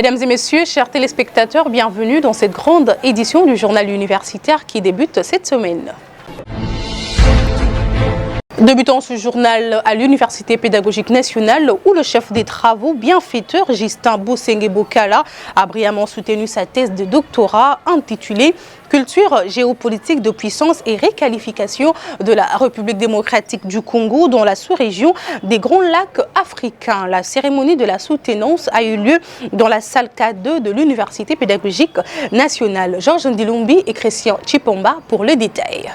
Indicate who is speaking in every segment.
Speaker 1: Mesdames et messieurs, chers téléspectateurs, bienvenue dans cette grande édition du journal universitaire qui débute cette semaine. Débutons ce journal à l'Université pédagogique nationale où le chef des travaux bienfaiteur Justin Bosengue-Bokala a brillamment soutenu sa thèse de doctorat intitulée Culture géopolitique de puissance et réqualification de la République démocratique du Congo dans la sous-région des Grands Lacs africains. La cérémonie de la soutenance a eu lieu dans la salle K2 de l'Université pédagogique nationale. Georges Ndilumbi et Christian Chipomba pour le détail.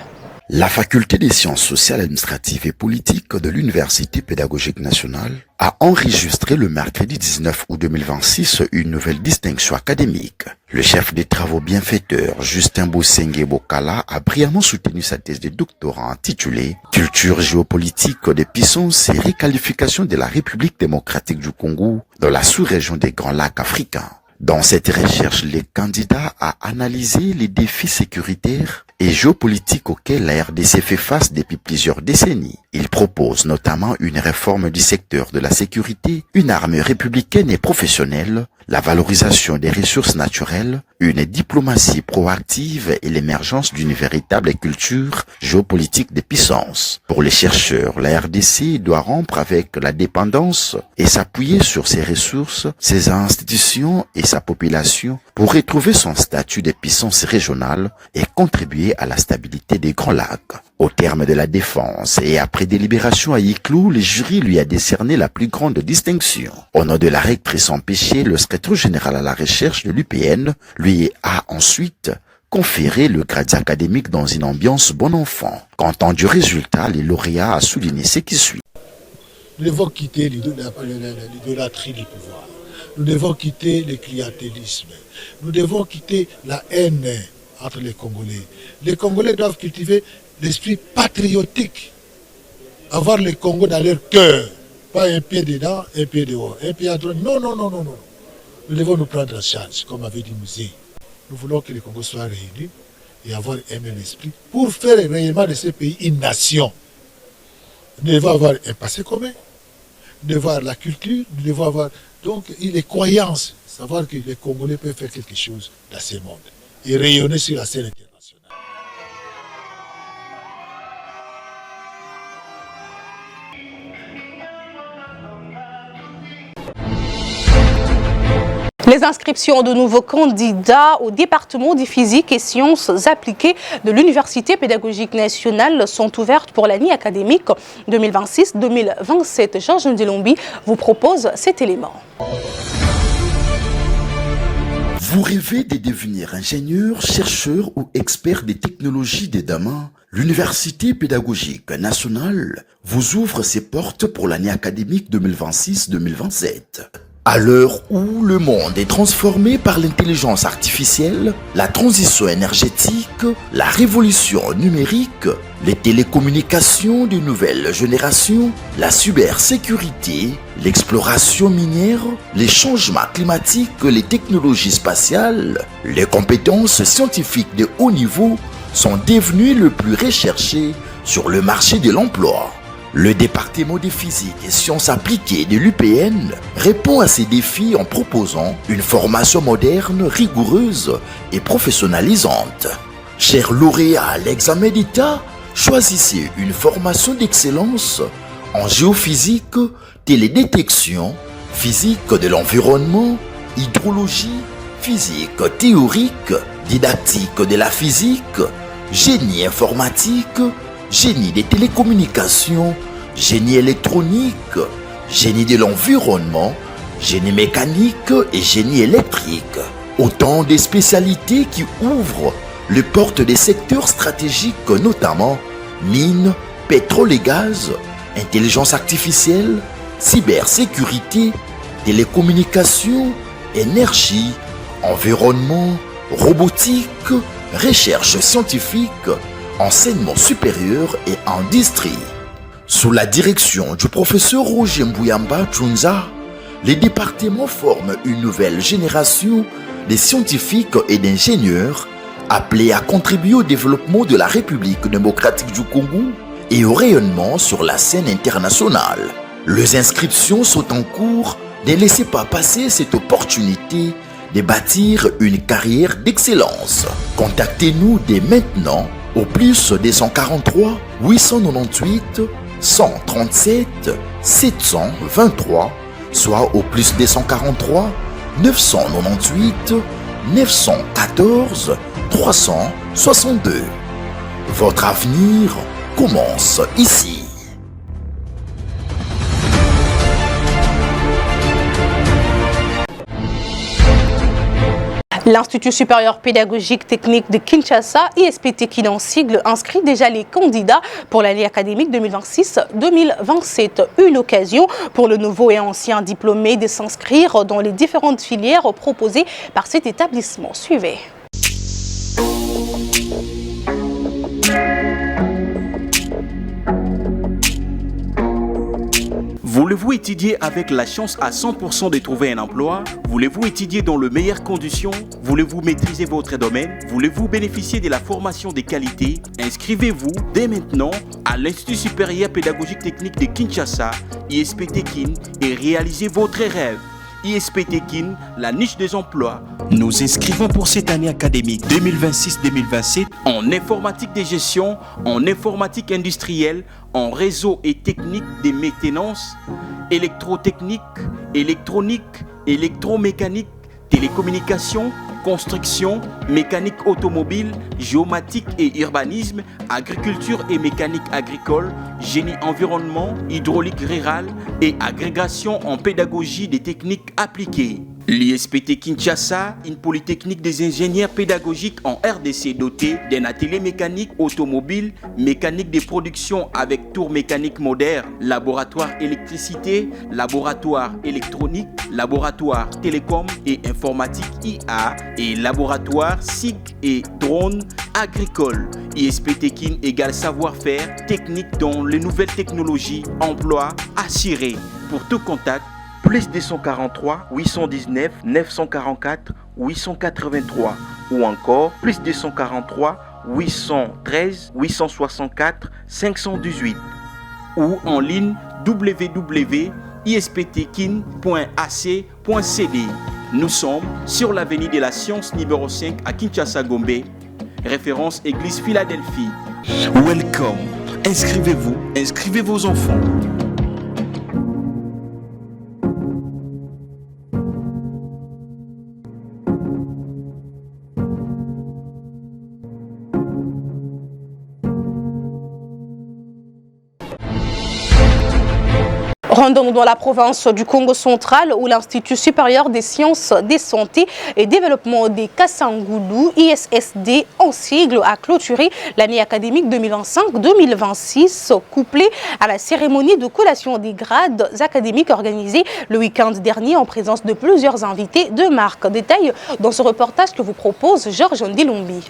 Speaker 2: La faculté des sciences sociales, administratives et politiques de l'Université pédagogique nationale a enregistré le mercredi 19 août 2026 une nouvelle distinction académique. Le chef des travaux bienfaiteur Justin Bosengue-Bokala a brillamment soutenu sa thèse de doctorat intitulée Culture géopolitique des puissances et réqualification de la République démocratique du Congo dans la sous-région des Grands Lacs africains. Dans cette recherche, les candidats a analysé les défis sécuritaires et géopolitiques auxquels la RDC fait face depuis plusieurs décennies. Il propose notamment une réforme du secteur de la sécurité, une armée républicaine et professionnelle, la valorisation des ressources naturelles, une diplomatie proactive et l'émergence d'une véritable culture géopolitique des puissances. Pour les chercheurs, la RDC doit rompre avec la dépendance et s'appuyer sur ses ressources, ses institutions et sa population pour retrouver son statut de puissance régionale et contribuer à la stabilité des Grands Lacs. Au terme de la défense et après délibération à huis clos, le jury lui a décerné la plus grande distinction. Au nom de la rectrice empêchée, le secrétaire général à la recherche de l'UPN lui a ensuite conféré le grade académique dans une ambiance bon enfant. Quant du résultat, les lauréats a souligné ce qui suit.
Speaker 3: Nous devons quitter l'idolâtrie du pouvoir. Nous devons quitter le clientélisme. Nous devons quitter la haine entre les Congolais. Les Congolais doivent cultiver l'esprit patriotique. Avoir le Congo dans leur cœur. Pas un pied dedans, un pied dehors. Un pied à droite. Non, non, non, non, non. Nous devons nous prendre en charge, comme avait dit Musée. Nous voulons que le Congo soit réuni et avoir un même esprit pour faire le rayonnement de ce pays une nation. Nous devons avoir un passé commun. Nous devons avoir la culture. Nous devons avoir donc les croyances. Savoir que les Congolais peuvent faire quelque chose dans ce monde et rayonner sur la scène internationale.
Speaker 1: Les inscriptions de nouveaux candidats au département des physiques et sciences appliquées de l'Université pédagogique nationale sont ouvertes pour l'année académique 2026-2027. Georges Ndilumbi vous propose cet élément.
Speaker 2: Vous rêvez de devenir ingénieur, chercheur ou expert des technologies de demain? L'Université pédagogique nationale vous ouvre ses portes pour l'année académique 2026-2027. À l'heure où le monde est transformé par l'intelligence artificielle, la transition énergétique, la révolution numérique, les télécommunications de nouvelle génération, la cybersécurité, l'exploration minière, les changements climatiques, les technologies spatiales, les compétences scientifiques de haut niveau sont devenues les plus recherchées sur le marché de l'emploi. Le département des physiques et sciences appliquées de l'UPN répond à ces défis en proposant une formation moderne, rigoureuse et professionnalisante. Chers lauréats à l'examen d'État, choisissez une formation d'excellence en géophysique, télédétection, physique de l'environnement, hydrologie, physique théorique, didactique de la physique, génie informatique, génie des télécommunications, génie électronique, génie de l'environnement, génie mécanique et génie électrique. Autant de spécialités qui ouvrent les portes des secteurs stratégiques, notamment mines, pétrole et gaz, intelligence artificielle, cybersécurité, télécommunications, énergie, environnement, robotique, recherche scientifique, enseignement supérieur et industrie. Sous la direction du professeur Roger Mbouyamba Tchounza, les départements forment une nouvelle génération de scientifiques et d'ingénieurs appelés à contribuer au développement de la République démocratique du Congo et au rayonnement sur la scène internationale. Les inscriptions sont en cours Ne laissez pas passer cette opportunité de bâtir une carrière d'excellence. Contactez-nous dès maintenant au plus 243 898 137 723, soit au plus 243 998 914 362. Votre avenir commence ici.
Speaker 1: L'Institut supérieur pédagogique technique de Kinshasa, ISP Kin en sigle, inscrit déjà les candidats pour l'année académique 2026-2027. Une occasion pour le nouveau et ancien diplômé de s'inscrire dans les différentes filières proposées par cet établissement. Suivez.
Speaker 4: Voulez-vous étudier avec la chance à 100% de trouver un emploi? Voulez-vous étudier dans les meilleures conditions? Voulez-vous maîtriser votre domaine? Voulez-vous bénéficier de la formation de qualité? Inscrivez-vous dès maintenant à l'Institut supérieur pédagogique technique de Kinshasa, ISP Kin, et réalisez votre rêve. ISP Kin, la niche des emplois. Nous inscrivons pour cette année académique 2026-2027 en informatique de gestion, en informatique industrielle, en réseau et technique de maintenance, électrotechnique, électronique, électromécanique, télécommunications, construction, mécanique automobile, géomatique et urbanisme, agriculture et mécanique agricole, génie environnement, hydraulique rurale et agrégation en pédagogie des techniques appliquées. L'ISPT Kinshasa, une polytechnique des ingénieurs pédagogiques en RDC dotée d'un atelier mécanique automobile, mécanique de production avec tour mécanique moderne, laboratoire électricité, laboratoire électronique, laboratoire télécom et informatique IA et laboratoire SIG et drone agricole. ISPT Kin égale savoir-faire technique dans les nouvelles technologies, emploi assuré. Pour tout contact, plus 243 819 944 883 ou encore plus 243 813 864 518 ou en ligne www.isptkin.ac.cd. Nous sommes sur l'avenue de la Science numéro 5 à Kinshasa-Gombe, référence Église Philadelphie. Welcome. Inscrivez-vous, inscrivez vos enfants.
Speaker 1: Rendons-nous dans la province du Congo central où l'Institut supérieur des sciences des santé et développement des Kassangoulou, ISSD en sigle, a clôturé l'année académique 2025-2026, couplée à la cérémonie de collation des grades académiques organisée le week-end dernier en présence de plusieurs invités de marque. Détail dans ce reportage que vous propose Georges Ndilombi.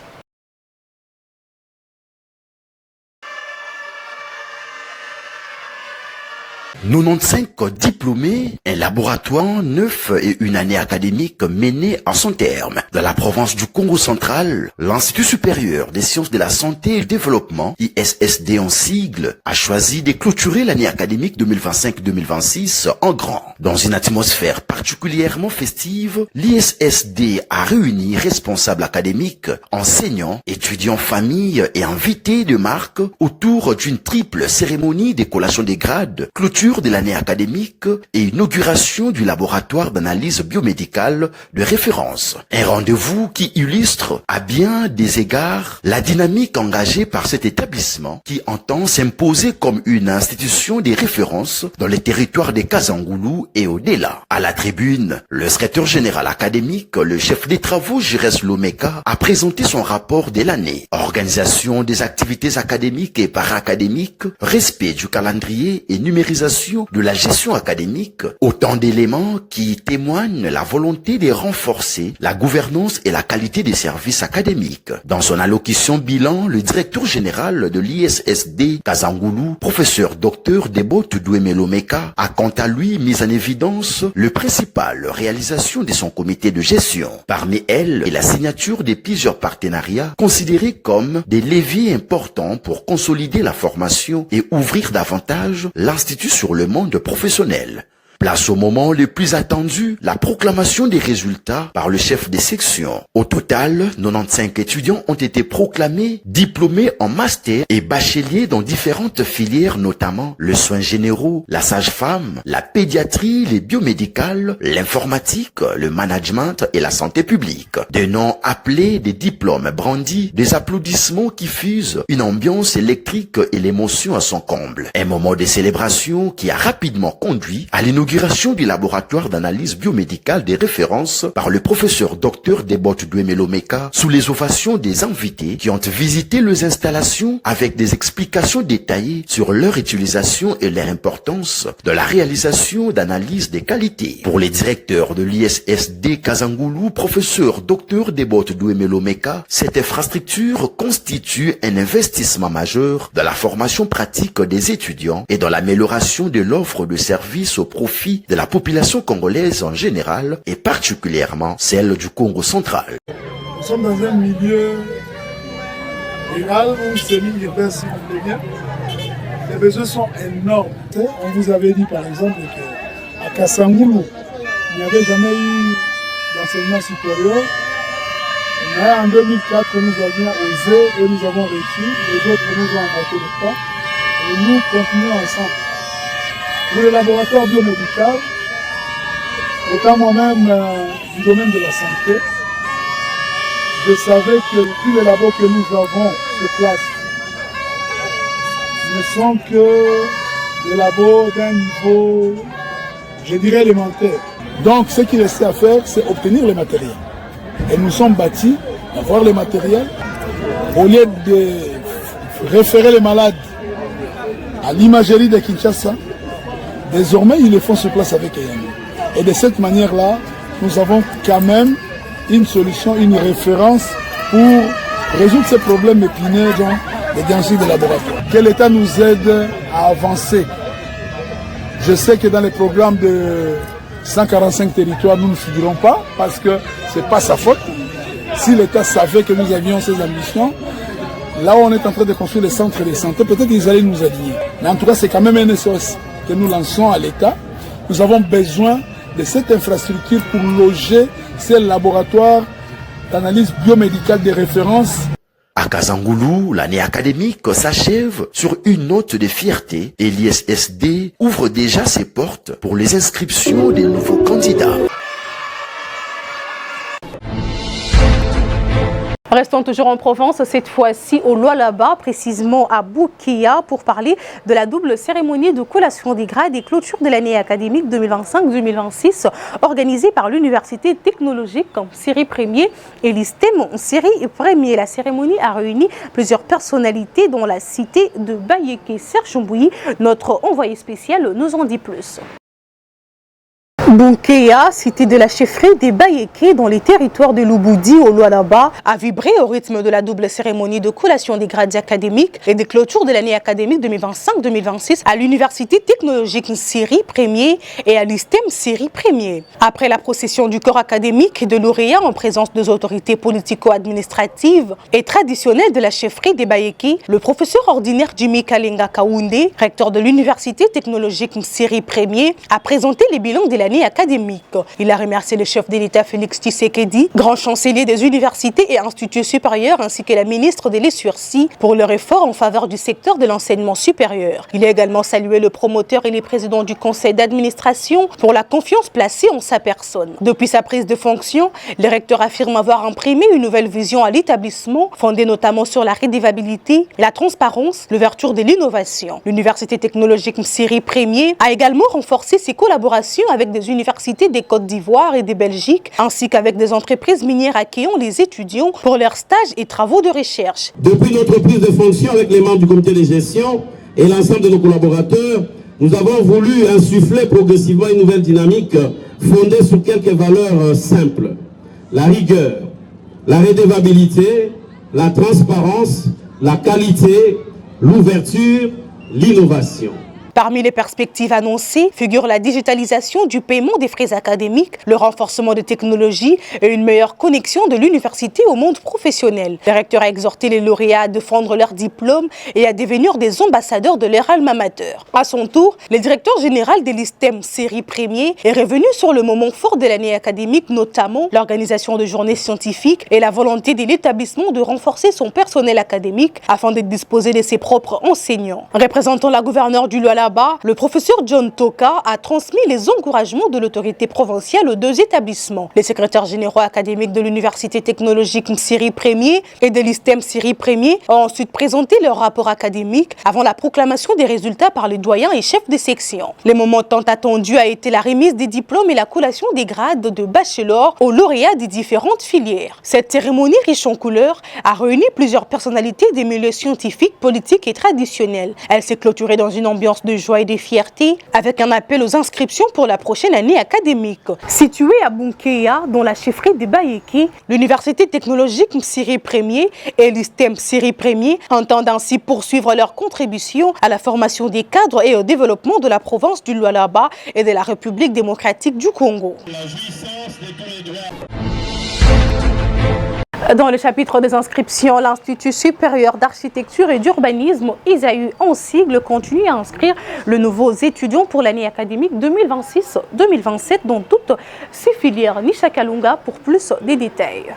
Speaker 2: 95 diplômés, un laboratoire neuf et une année académique menée à son terme. Dans la province du Congo central, l'Institut supérieur des sciences de la santé et du développement, ISSD en sigle, a choisi de clôturer l'année académique 2025-2026 en grand. Dans une atmosphère particulièrement festive, l'ISSD a réuni responsables académiques, enseignants, étudiants, familles et invités de marque autour d'une triple cérémonie de collation des grades, clôture de l'année académique et inauguration du laboratoire d'analyse biomédicale de référence. Un rendez-vous qui illustre à bien des égards la dynamique engagée par cet établissement qui entend s'imposer comme une institution de référence dans les territoires des Kassangoulou et au-delà. À la tribune, le secrétaire général académique, le chef des travaux Jires Lomeka, a présenté son rapport de l'année. Organisation des activités académiques et para-académiques, respect du calendrier et numérisation de la gestion académique, autant d'éléments qui témoignent la volonté de renforcer la gouvernance et la qualité des services académiques. Dans son allocution bilan, le directeur général de l'ISSD Kassangoulou, professeur Dr Debo Tudoueme Lomeka, a quant à lui mis en évidence le principal réalisation de son comité de gestion. Parmi elles, et la signature de plusieurs partenariats considérés comme des leviers importants pour consolider la formation et ouvrir davantage l'Institut sur le monde professionnel. Place au moment le plus attendu, la proclamation des résultats par le chef des sections. Au total, 95 étudiants ont été proclamés diplômés en master et bacheliers dans différentes filières, notamment le soin généraux, la sage-femme, la pédiatrie, les biomédicales, l'informatique, le management et la santé publique. Des noms appelés, des diplômes brandis, des applaudissements qui fusent, une ambiance électrique et l'émotion à son comble. Un moment de célébration qui a rapidement conduit à l'inauguration du laboratoire d'analyse biomédicale des références par le professeur Dr Debot Douemelomeka sous les ovations des invités qui ont visité les installations avec des explications détaillées sur leur utilisation et leur importance de la réalisation d'analyses des qualités. Pour les directeurs de l'ISSD Kazangoulou, professeur Dr Debot Douemelomeka, cette infrastructure constitue un investissement majeur dans la formation pratique des étudiants et dans l'amélioration de l'offre de services au profit de la population congolaise en général et particulièrement celle du Congo central.
Speaker 5: Nous sommes dans un milieu rural ou semi-urbain, si vous voulez bien. Les besoins sont énormes. On vous avait dit par exemple qu'à Kassangoulou, il n'y avait jamais eu d'enseignement supérieur. Mais en 2004, nous avions osé et nous avons réussi. Les autres nous ont emboîté le pas et nous continuons ensemble. Pour le laboratoire biomédical, étant moi-même du domaine de la santé, je savais que tous les labos que nous avons sur place ne sont que des labos d'un niveau, je dirais, élémentaire. Donc ce qui restait à faire, c'est obtenir les matériels. Et nous sommes bâtis d'avoir les matériels. Au lieu de référer les malades à l'imagerie de Kinshasa, désormais ils le font sur place avec Eyami. Et de cette manière-là, nous avons quand même une solution, une référence pour résoudre ces problèmes épineux dans les diagnostics de laboratoire. Que l'État nous aide à avancer. Je sais que dans les programmes de 145 territoires, nous ne figurons pas parce que ce n'est pas sa faute. Si l'État savait que nous avions ces ambitions, là où on est en train de construire les centres de santé, peut-être qu'ils allaient nous aligner. Mais en tout cas, c'est quand même un SOS que nous lançons à l'État. Nous avons besoin de cette infrastructure pour loger ces laboratoires d'analyse biomédicale de référence.
Speaker 2: À Kazangoulou, l'année académique s'achève sur une note de fierté et l'ISSD ouvre déjà ses portes pour les inscriptions des nouveaux candidats.
Speaker 1: Restons toujours en Provence, cette fois-ci au Lualaba, précisément à Bukia, pour parler de la double cérémonie de collation des grades et clôture de l'année académique 2025-2026 organisée par l'Université technologique en série premier et l'ISTEM en série premier. La cérémonie a réuni plusieurs personnalités dont la cité de Bayeke. Serge Mbouyi, notre envoyé spécial, nous en dit plus. Bunkea, cité de la chefferie des Bayeke dans les territoires de Lubudi au Lualaba, a vibré au rythme de la double cérémonie de collation des grades académiques et de clôture de l'année académique 2025-2026 à l'Université technologique série premier et à l'ISTEM série premier. Après la procession du corps académique et de lauréats en présence des autorités politico-administratives et traditionnelles de la chefferie des Bayeke, le professeur ordinaire Jimmy Kalenga Kaoundé, recteur de l'Université technologique série premier, a présenté les bilans de l'année académique. Il a remercié le chef de l'État Félix Tshisekedi, grand chancelier des universités et instituts supérieurs, ainsi que la ministre de l'Essurci pour leur effort en faveur du secteur de l'enseignement supérieur. Il a également salué le promoteur et les présidents du conseil d'administration pour la confiance placée en sa personne. Depuis sa prise de fonction, le recteur affirme avoir imprimé une nouvelle vision à l'établissement, fondée notamment sur la rédivabilité, la transparence, l'ouverture de l'innovation. L'Université technologique série premier a également renforcé ses collaborations avec des universités des Côtes d'Ivoire et de Belgique, ainsi qu'avec des entreprises minières accueillant les étudiants pour leurs stages et travaux de recherche.
Speaker 6: Depuis notre prise de fonction avec les membres du comité de gestion et l'ensemble de nos collaborateurs, nous avons voulu insuffler progressivement une nouvelle dynamique fondée sur quelques valeurs simples. La rigueur, la redevabilité, la transparence, la qualité, l'ouverture, l'innovation.
Speaker 1: Parmi les perspectives annoncées figurent la digitalisation du paiement des frais académiques, le renforcement de technologies et une meilleure connexion de l'université au monde professionnel. Le recteur a exhorté les lauréats à défendre leur diplôme et à devenir des ambassadeurs de leur alma mater. À son tour, le directeur général de l'ISTEM série premier est revenu sur le moment fort de l'année académique, notamment l'organisation de journées scientifiques et la volonté de l'établissement de renforcer son personnel académique afin de disposer de ses propres enseignants. Représentant la gouverneure du Lualaba, le professeur John Toka a transmis les encouragements de l'autorité provinciale aux deux établissements. Les secrétaires généraux académiques de l'Université technologique Série Premier et de l'ISTEM Série Premier ont ensuite présenté leur rapport académique avant la proclamation des résultats par les doyens et chefs de section. Le moment tant attendu a été la remise des diplômes et la collation des grades de bachelor aux lauréats des différentes filières. Cette cérémonie riche en couleurs a réuni plusieurs personnalités des milieux scientifiques, politiques et traditionnels. Elle s'est clôturée dans une ambiance de joie et de fierté avec un appel aux inscriptions pour la prochaine année académique. Située à Bunkeya, dans la chefferie de Bayeki, l'Université technologique Série Premier et l'ISTEM Série Premier entendent ainsi poursuivre leur contribution à la formation des cadres et au développement de la province du Lualaba et de la République démocratique du Congo. Dans le chapitre des inscriptions, l'Institut supérieur d'architecture et d'urbanisme, ISAU en sigle, continue à inscrire les nouveaux étudiants pour l'année académique 2026-2027 dans toutes ces filières. Nisha Kalunga pour plus de détails.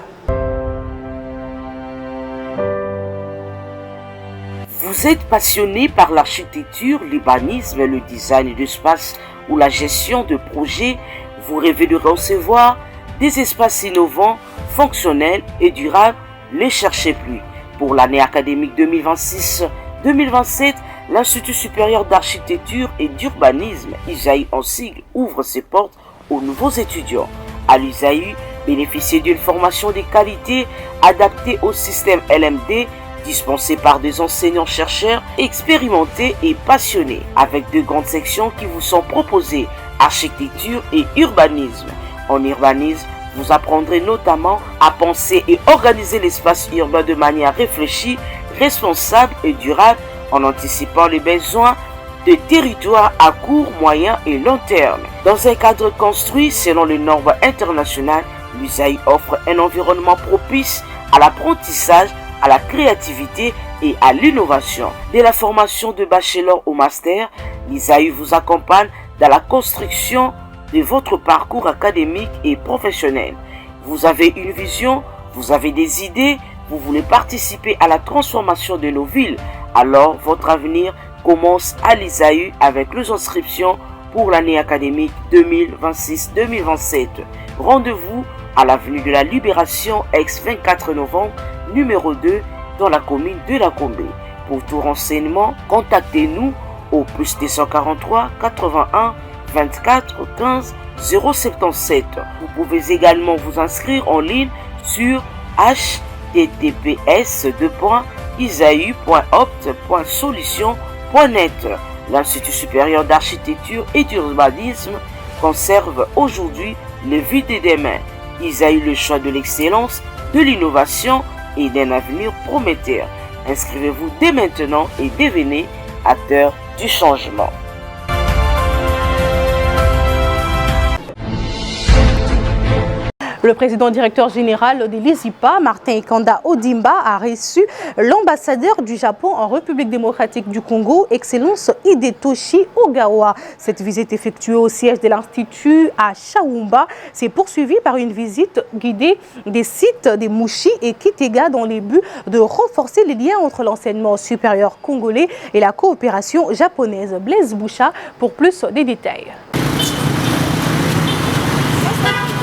Speaker 7: Vous êtes passionné par l'architecture, l'urbanisme, le design d'espace ou la gestion de projets. Vous rêvez de recevoir des espaces innovants, fonctionnels et durables. Ne cherchez plus. Pour l'année académique 2026-2027, l'Institut supérieur d'architecture et d'urbanisme, ISAU en sigle, ouvre ses portes aux nouveaux étudiants. À l'ISAU, bénéficiez d'une formation de qualité adaptée au système LMD, dispensé par des enseignants-chercheurs expérimentés et passionnés, avec de grandes sections qui vous sont proposées, architecture et urbanisme. En urbanisme, vous apprendrez notamment à penser et organiser l'espace urbain de manière réfléchie, responsable et durable, en anticipant les besoins de territoires à court, moyen et long terme. Dans un cadre construit selon les normes internationales, l'ISAU offre un environnement propice à l'apprentissage, à la créativité et à l'innovation. Dès la formation de bachelor au master, l'ISAU vous accompagne dans la construction de votre parcours académique et professionnel. Vous avez une vision, vous avez des idées, vous voulez participer à la transformation de nos villes. Alors votre avenir commence à l'ISAU avec les inscriptions pour l'année académique 2026-2027. Rendez-vous à l'avenue de la Libération, ex-24 novembre, numéro 2, dans la commune de La Combé. Pour tout renseignement, contactez-nous au plus 243 81 24 15 077. Vous pouvez également vous inscrire en ligne sur https://isau.opt.solution.net. L'Institut supérieur d'architecture et d'urbanisme conserve aujourd'hui les vies de demain. ISAU, le choix de l'excellence, de l'innovation et d'un avenir prometteur. Inscrivez-vous dès maintenant et devenez acteur du changement.
Speaker 1: Le président directeur général de l'ISIPA, Martin Kanda Odimba, a reçu l'ambassadeur du Japon en République démocratique du Congo, Excellence Hidetoshi Ogawa. Cette visite effectuée au siège de l'Institut à Chaoumba s'est poursuivie par une visite guidée des sites de Mouchi et Kitega dans le but de renforcer les liens entre l'enseignement supérieur congolais et la coopération japonaise. Blaise Boucha pour plus de détails.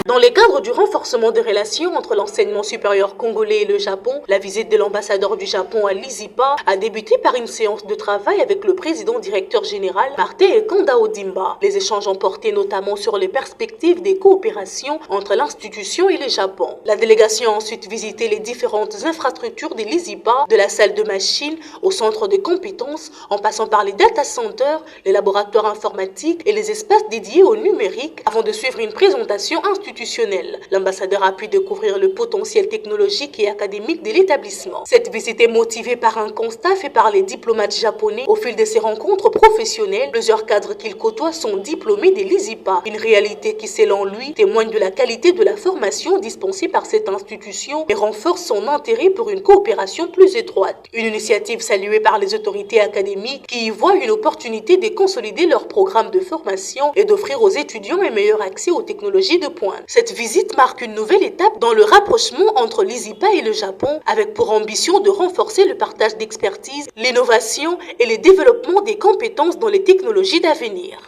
Speaker 1: Dans le cadre du renforcement des relations entre l'enseignement supérieur congolais et le Japon, la visite de l'ambassadeur du Japon à l'ISIPA a débuté par une séance de travail avec le président directeur général Martin Kanda Odimba. Les échanges ont porté notamment sur les perspectives des coopérations entre l'institution et le Japon. La délégation a ensuite visité les différentes infrastructures de l'ISIPA, de la salle de machines au centre de compétences, en passant par les data centers, les laboratoires informatiques et les espaces dédiés au numérique, avant de suivre une présentation institutionnelle institutionnel. L'ambassadeur a pu découvrir le potentiel technologique et académique de l'établissement. Cette visite est motivée par un constat fait par les diplomates japonais. Au fil de ces rencontres professionnelles, plusieurs cadres qu'il côtoie sont diplômés de l'ISIPA. Une réalité qui, selon lui, témoigne de la qualité de la formation dispensée par cette institution et renforce son intérêt pour une coopération plus étroite. Une initiative saluée par les autorités académiques qui y voient une opportunité de consolider leur programme de formation et d'offrir aux étudiants un meilleur accès aux technologies de pointe. Cette visite marque une nouvelle étape dans le rapprochement entre l'ISIPA et le Japon, avec pour ambition de renforcer le partage d'expertise, l'innovation et le développement des compétences dans les technologies d'avenir.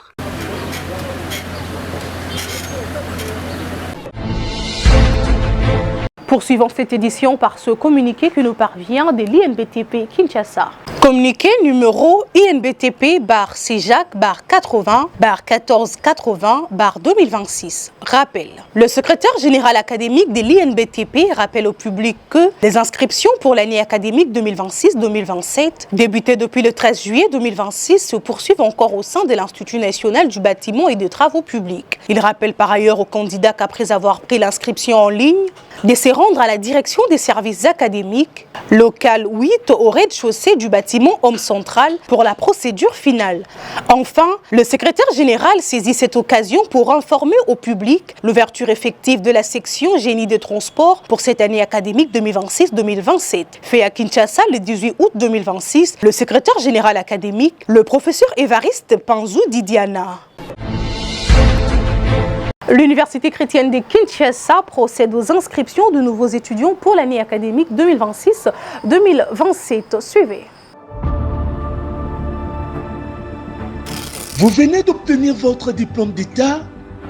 Speaker 1: Poursuivons cette édition par ce communiqué qui nous parvient de l'INBTP Kinshasa. Communiqué numéro INBTP/CJAC/80/1480/2026. Rappel. Le secrétaire général académique de l'INBTP rappelle au public que les inscriptions pour l'année académique 2026-2027, débutées depuis le 13 juillet 2026, se poursuivent encore au sein de l'Institut national du bâtiment et des travaux publics. Il rappelle par ailleurs aux candidats qu'après avoir pris l'inscription en ligne, de se rendre à la direction des services académiques, local 8 au rez-de-chaussée du bâtiment Homme Central pour la procédure finale. Enfin, le secrétaire général saisit cette occasion pour informer au public l'ouverture effective de la section génie des transports pour cette année académique 2026-2027. Fait à Kinshasa le 18 août 2026, le secrétaire général académique, le professeur Évariste Panzou Didiana. L'Université chrétienne de Kinshasa procède aux inscriptions de nouveaux étudiants pour l'année académique 2026-2027. Suivez.
Speaker 8: Vous venez d'obtenir votre diplôme d'État.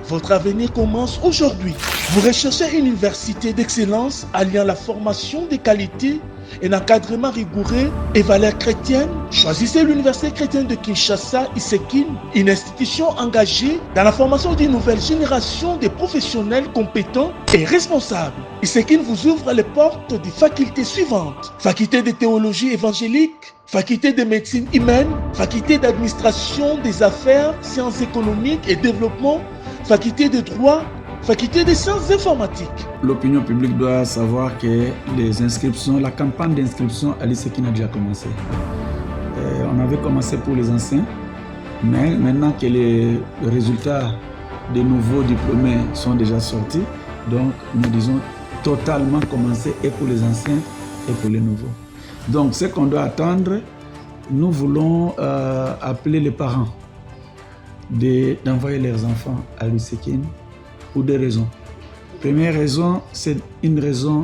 Speaker 8: Votre avenir commence aujourd'hui. Vous recherchez une université d'excellence alliant la formation de qualité, un encadrement rigoureux et valeurs chrétiennes. Choisissez l'Université chrétienne de Kinshasa, ISEKIN, une institution engagée dans la formation d'une nouvelle génération de professionnels compétents et responsables. ISEKIN vous ouvre les portes des facultés suivantes: faculté de théologie évangélique, faculté de médecine humaine, faculté d'administration des affaires, sciences économiques et développement, faculté de droit, faculté des sciences informatiques.
Speaker 9: L'opinion publique doit savoir que les inscriptions, la campagne d'inscription à l'ISEKIN a déjà commencé. On avait commencé pour les anciens, mais maintenant que les résultats des nouveaux diplômés sont déjà sortis, donc nous disons totalement commencé et pour les anciens et pour les nouveaux. Donc ce qu'on doit attendre, nous voulons appeler les parents d'envoyer leurs enfants à l'ISEKIN pour deux raisons. Première raison, c'est une raison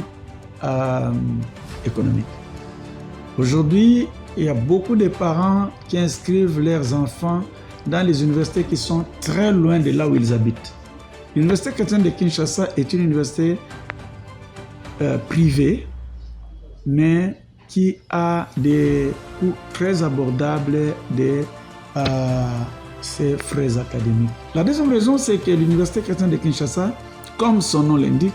Speaker 9: économique. Aujourd'hui, il y a beaucoup de parents qui inscrivent leurs enfants dans les universités qui sont très loin de là où ils habitent. L'Université chrétienne de Kinshasa est une université privée, mais qui a des coûts très abordables de ses frais académiques. La deuxième raison, c'est que l'Université chrétienne de Kinshasa, comme son nom l'indique,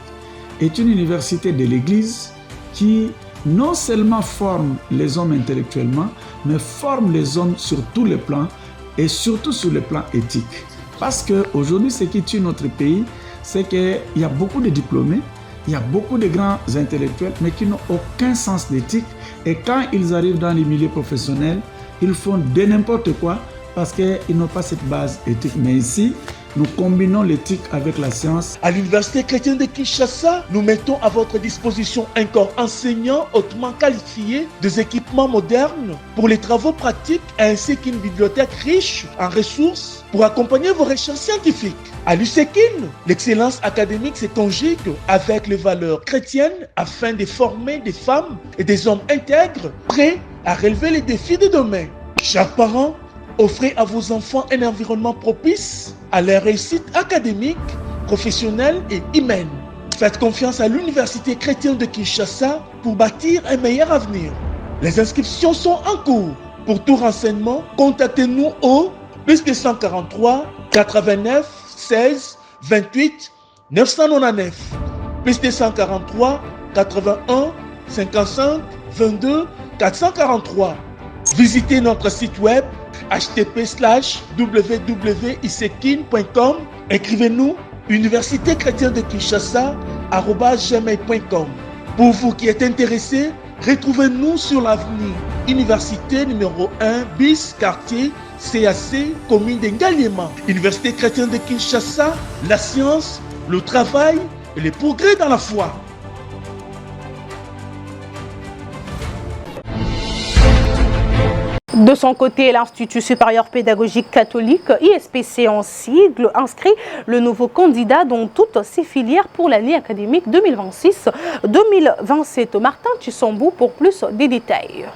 Speaker 9: est une université de l'Église qui non seulement forme les hommes intellectuellement, mais forme les hommes sur tous les plans et surtout sur le plan éthique. Parce qu'aujourd'hui, ce qui tue notre pays, c'est qu'il y a beaucoup de diplômés, il y a beaucoup de grands intellectuels, mais qui n'ont aucun sens d'éthique. Et quand ils arrivent dans les milieux professionnels, ils font de n'importe quoi parce qu'ils n'ont pas cette base éthique. Mais ici, nous combinons l'éthique avec la science.
Speaker 8: À l'Université chrétienne de Kinshasa, nous mettons à votre disposition un corps enseignant hautement qualifié, des équipements modernes pour les travaux pratiques ainsi qu'une bibliothèque riche en ressources pour accompagner vos recherches scientifiques. À l'ISEKIN, l'excellence académique se conjugue avec les valeurs chrétiennes afin de former des femmes et des hommes intègres prêts à relever les défis de demain. Chers parents, offrez à vos enfants un environnement propice à leur réussite académique, professionnelle et humaine. Faites confiance à l'Université chrétienne de Kinshasa pour bâtir un meilleur avenir. Les inscriptions sont en cours. Pour tout renseignement, contactez-nous au +243 89 16 28 999 +243 81 55 22 443. Visitez notre site web http://www.isekin.com. Écrivez-nous université chrétienne de Kinshasa @gmail.com. Pour vous qui êtes intéressés, retrouvez-nous sur l'avenue Université numéro 1 bis quartier CAC, commune de Ngaliema. Université chrétienne de Kinshasa, la science, le travail et les progrès dans la foi.
Speaker 1: De son côté, l'Institut supérieur pédagogique catholique, ISPC en sigle, inscrit le nouveau candidat dans toutes ses filières pour l'année académique 2026-2027. Martin Tchissambou pour plus de détails.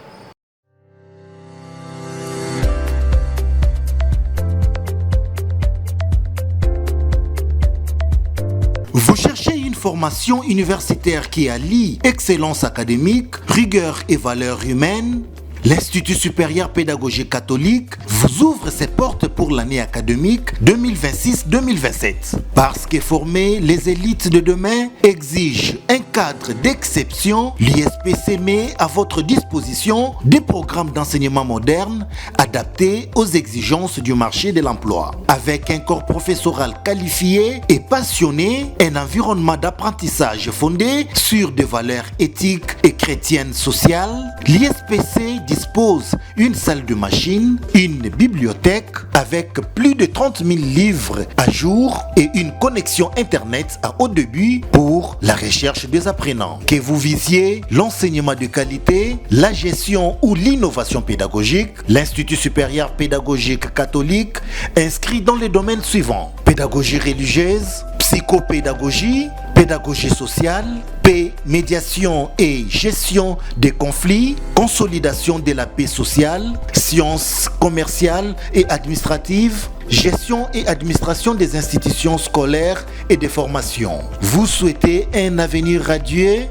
Speaker 10: Vous cherchez une formation universitaire qui allie excellence académique, rigueur et valeurs humaines? L'Institut supérieur pédagogique catholique vous ouvre ses portes pour l'année académique 2026-2027. Parce que former les élites de demain exige un cadre d'exception, l'ISPC met à votre disposition des programmes d'enseignement moderne adaptés aux exigences du marché de l'emploi. Avec un corps professoral qualifié et passionné, un environnement d'apprentissage fondé sur des valeurs éthiques et chrétiennes sociales, l'ISPC dispose une salle de machine, une bibliothèque avec plus de 30 000 livres à jour et une connexion internet à haut débit pour la recherche des apprenants. Que vous visiez l'enseignement de qualité, la gestion ou l'innovation pédagogique, l'Institut supérieur pédagogique catholique inscrit dans les domaines suivants: pédagogie religieuse, psychopédagogie, pédagogie sociale, paix, médiation et gestion des conflits, consolidation de la paix sociale, sciences commerciales et administratives, gestion et administration des institutions scolaires et des formations. Vous souhaitez un avenir radieux?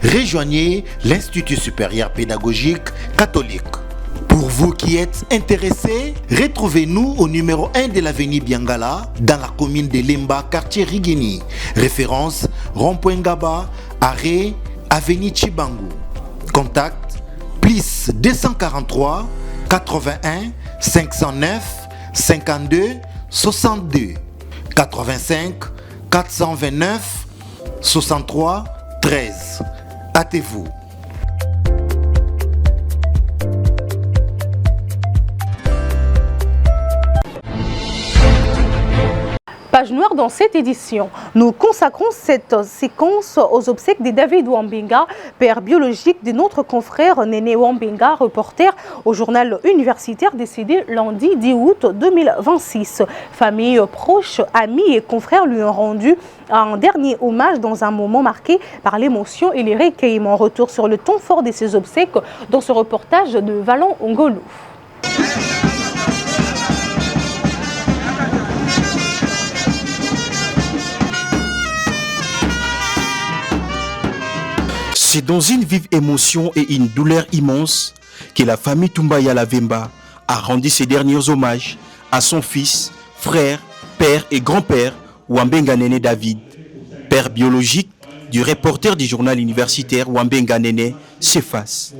Speaker 10: Rejoignez l'Institut supérieur pédagogique catholique. Pour vous qui êtes intéressés, retrouvez-nous au numéro 1 de l'avenue Biangala, dans la commune de Lemba, quartier Rigini. Référence rond-point Ngaba, arrêt avenue Chibangu. Contact plus 243 81 509 52 62 85 429 63 13. Hâtez-vous.
Speaker 1: Page noire dans cette édition. Nous consacrons cette séquence aux obsèques de David Wambenga, père biologique de notre confrère Néné Wambenga, reporter au journal universitaire décédé lundi 10 août 2026. Famille, proches, amis et confrères lui ont rendu un dernier hommage dans un moment marqué par l'émotion et les recueillements. Retour sur le temps fort de ces obsèques dans ce reportage de Valon Ongolou.
Speaker 4: C'est dans une vive émotion et une douleur immense que la famille Tumbaya Lavemba a rendu ses derniers hommages à son fils, frère, père et grand-père Wambenga Néné David. Père biologique du reporter du journal universitaire Wambenga Néné s'efface.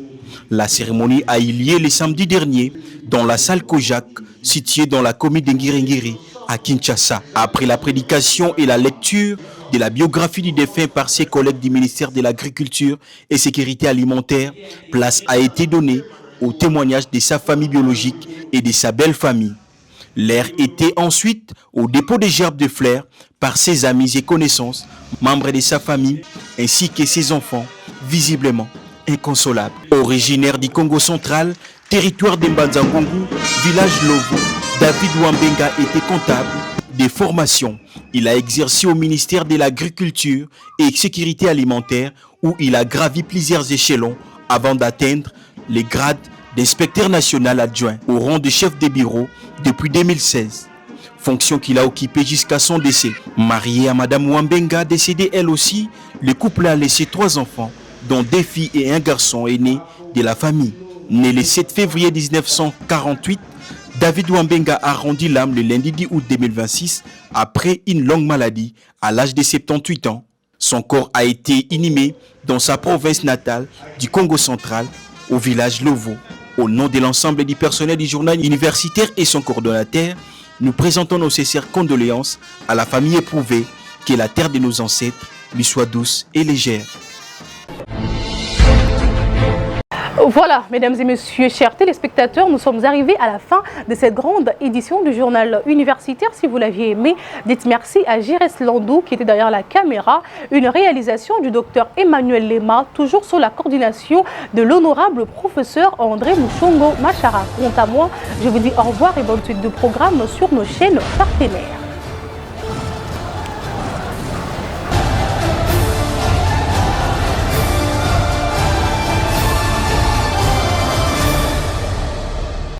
Speaker 4: La cérémonie a eu lieu le samedi dernier dans la salle Kojak, située dans la commune d'Ngiringiri à Kinshasa. Après la prédication et la lecture de la biographie du défunt par ses collègues du ministère de l'Agriculture et Sécurité alimentaire, place a été donnée au témoignage de sa famille biologique et de sa belle famille. L'air était ensuite au dépôt des gerbes de fleurs par ses amis et connaissances, membres de sa famille, ainsi que ses enfants, visiblement inconsolables. Originaire du Congo central, territoire d'Mbanza-Ngongu, village Lovo, David Wambenga était comptable de formation. Il a exercé au ministère de l'Agriculture et Sécurité alimentaire où il a gravi plusieurs échelons avant d'atteindre les grades d'inspecteur national adjoint au rang de chef de bureau depuis 2016. Fonction qu'il a occupée jusqu'à son décès. Marié à Madame Wambenga, décédée elle aussi, le couple a laissé 3 enfants, dont 2 filles et un garçon aîné de la famille. Né le 7 février 1948, David Wambenga a rendu l'âme le lundi 10 août 2026 après une longue maladie à l'âge de 78 ans. Son corps a été inhumé dans sa province natale du Congo central, au village Lovo. Au nom de l'ensemble du personnel du journal universitaire et son coordonnateur, nous présentons nos sincères condoléances à la famille éprouvée Que la terre de nos ancêtres lui soit douce et légère.
Speaker 1: Voilà, mesdames et messieurs, chers téléspectateurs, nous sommes arrivés à la fin de cette grande édition du journal universitaire. Si vous l'aviez aimé, dites merci à Jires Landou qui était derrière la caméra. Une réalisation du docteur Emmanuel Lema, toujours sous la coordination de l'honorable professeur André Mouchongo Machara. Quant à moi, je vous dis au revoir et bonne suite de programme sur nos chaînes partenaires.